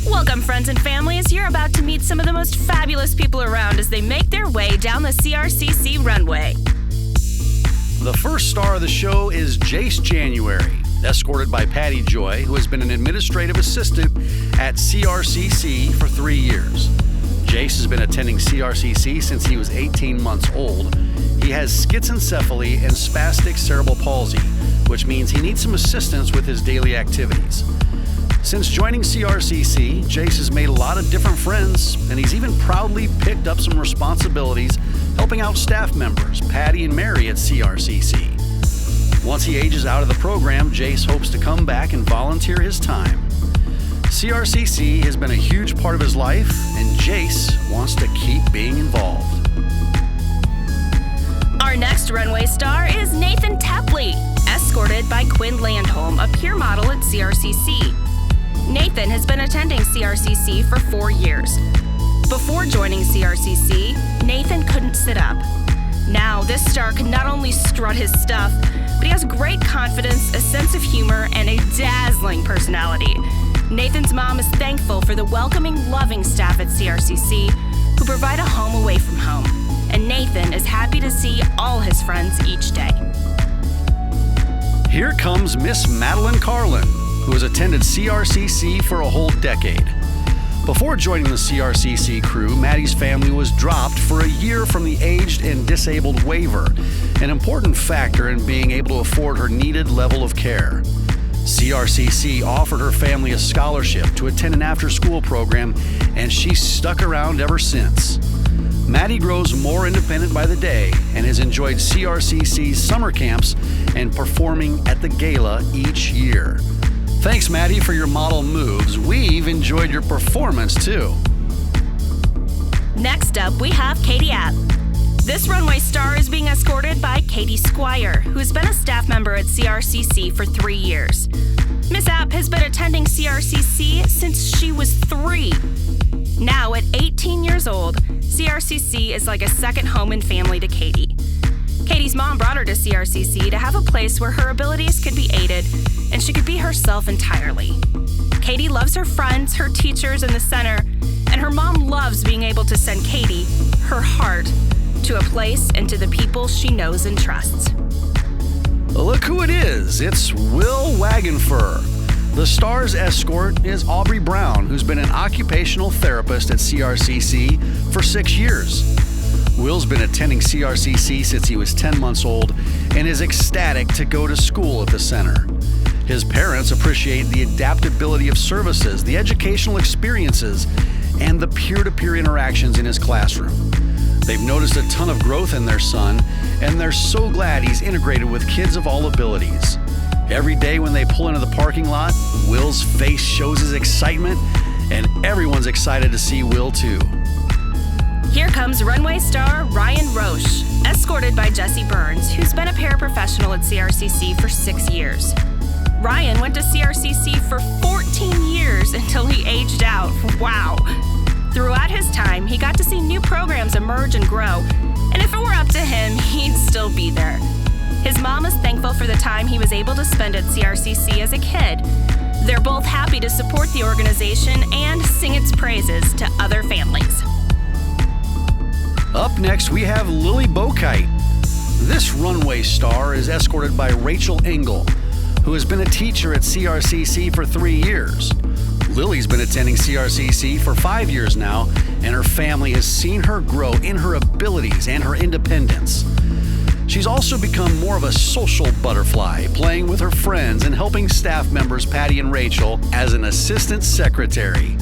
Welcome, friends and families. You're about to meet some of the most fabulous people around as they make their way down the CRCC runway. The first star of the show is Jace January, escorted by Patty Joy, who has been an administrative assistant at CRCC for 3 years. Jace has been attending CRCC since he was 18 months old. He has schizencephaly and spastic cerebral palsy, which means he needs some assistance with his daily activities. Since joining CRCC, Jace has made a lot of different friends, and he's even proudly picked up some responsibilities helping out staff members, Patty and Mary at CRCC. Once he ages out of the program, Jace hopes to come back and volunteer his time. CRCC has been a huge part of his life, and Jace wants to keep being involved. Our next runway star is Nathan Tepley, escorted by Quinn Landholm, a peer model at CRCC. Nathan has been attending CRCC for 4 years. Before joining CRCC, Nathan couldn't sit up. Now, this star can not only strut his stuff, but he has great confidence, a sense of humor, and a dazzling personality. Nathan's mom is thankful for the welcoming, loving staff at CRCC who provide a home away from home. And Nathan is happy to see all his friends each day. Here comes Miss Madeline Carlin, who has attended CRCC for a whole decade. Before joining the CRCC crew, Maddie's family was dropped for a year from the aged and disabled waiver, an important factor in being able to afford her needed level of care. CRCC offered her family a scholarship to attend an after-school program, and she's stuck around ever since. Maddie grows more independent by the day and has enjoyed CRCC's summer camps and performing at the gala each year. Thanks, Maddie, for your model moves. We've enjoyed your performance, too. Next up, we have Katie App. This runway star is being escorted by Katie Squire, who has been a staff member at CRCC for 3 years. Miss App has been attending CRCC since she was 3. Now, at 18 years old, CRCC is like a second home and family to Katie. Katie's mom brought her to CRCC to have a place where her abilities could be aided and she could be herself entirely. Katie loves her friends, her teachers, and the center, and her mom loves being able to send Katie, her heart, to a place and to the people she knows and trusts. Look who it is. It's Will Wagonfur. The star's escort is Aubrey Brown, who's been an occupational therapist at CRCC for 6 years. Will's been attending CRCC since he was 10 months old and is ecstatic to go to school at the center. His parents appreciate the adaptability of services, the educational experiences, and the peer-to-peer interactions in his classroom. They've noticed a ton of growth in their son, and they're so glad he's integrated with kids of all abilities. Every day when they pull into the parking lot, Will's face shows his excitement, and everyone's excited to see Will too. Here comes runway star Ryan Roche, escorted by Jesse Burns, who's been a paraprofessional at CRCC for 6 years. Ryan went to CRCC for 14 years until he aged out. Wow! Throughout his time, he got to see new programs emerge and grow, and if it were up to him, he'd still be there. His mom is thankful for the time he was able to spend at CRCC as a kid. They're both happy to support the organization and sing its praises to other families. Up next, we have Lily Bokite. This runway star is escorted by Rachel Engel, who has been a teacher at CRCC for 3 years. Lily's been attending CRCC for 5 years now, and her family has seen her grow in her abilities and her independence. She's also become more of a social butterfly, playing with her friends and helping staff members Patty and Rachel as an assistant secretary.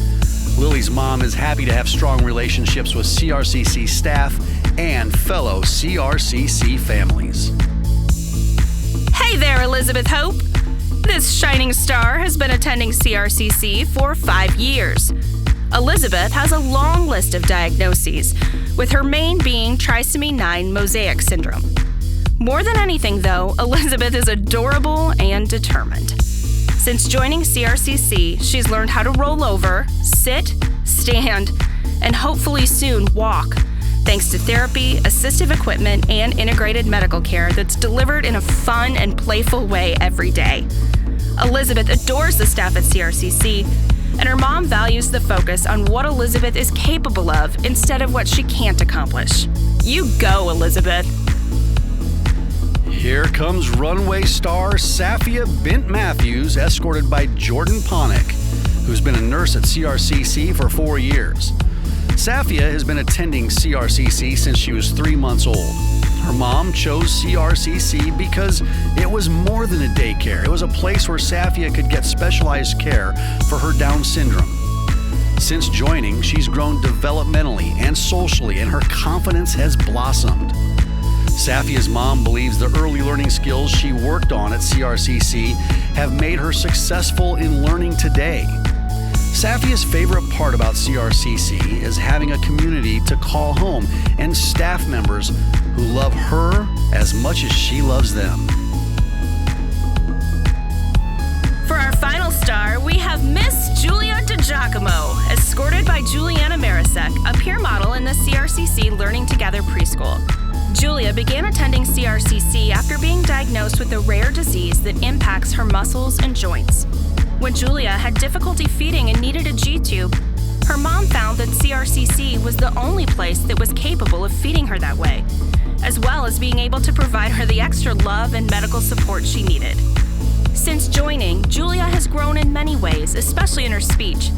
Lily's mom is happy to have strong relationships with CRCC staff and fellow CRCC families. Hey there, Elizabeth Hope. This shining star has been attending CRCC for 5 years. Elizabeth has a long list of diagnoses, with her main being trisomy 9 mosaic syndrome. More than anything, though, Elizabeth is adorable and determined. Since joining CRCC, she's learned how to roll over, sit, stand, and hopefully soon walk, thanks to therapy, assistive equipment, and integrated medical care that's delivered in a fun and playful way every day. Elizabeth adores the staff at CRCC, and her mom mom values the focus on what Elizabeth is capable of instead of what she can't accomplish. You go, Elizabeth. Here comes Runway star Safiya Bint Matthews, escorted by Jordan Ponick, who's been a nurse at CRCC for 4 years. Safiya has been attending CRCC since she was 3 months old. Her mom chose CRCC because it was more than a daycare. It was a place where Safiya could get specialized care for her Down syndrome. Since joining, she's grown developmentally and socially, and her confidence has blossomed. Safiya's mom believes the early learning skills she worked on at CRCC have made her successful in learning today. Safiya's favorite part about CRCC is having a community to call home and staff members who love her as much as she loves them. For our final star, we have Miss Julia Giacomo, escorted by Juliana Marisek, a peer model in the CRCC Learning Together preschool. Julia began attending CRCC after being diagnosed with a rare disease that impacts her muscles and joints. When Julia had difficulty feeding and needed a G-tube, her mom found that CRCC was the only place that was capable of feeding her that way, as well as being able to provide her the extra love and medical support she needed. Since joining, Julia has grown in many ways, especially in her speech.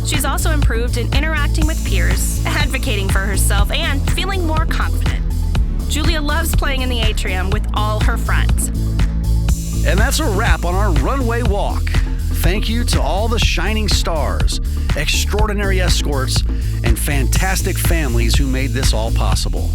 She's also improved in interacting with peers, advocating for herself, and feeling more confident. Julia loves playing in the atrium with all her friends. And that's a wrap on our runway walk. Thank you to all the shining stars, extraordinary escorts, and fantastic families who made this all possible.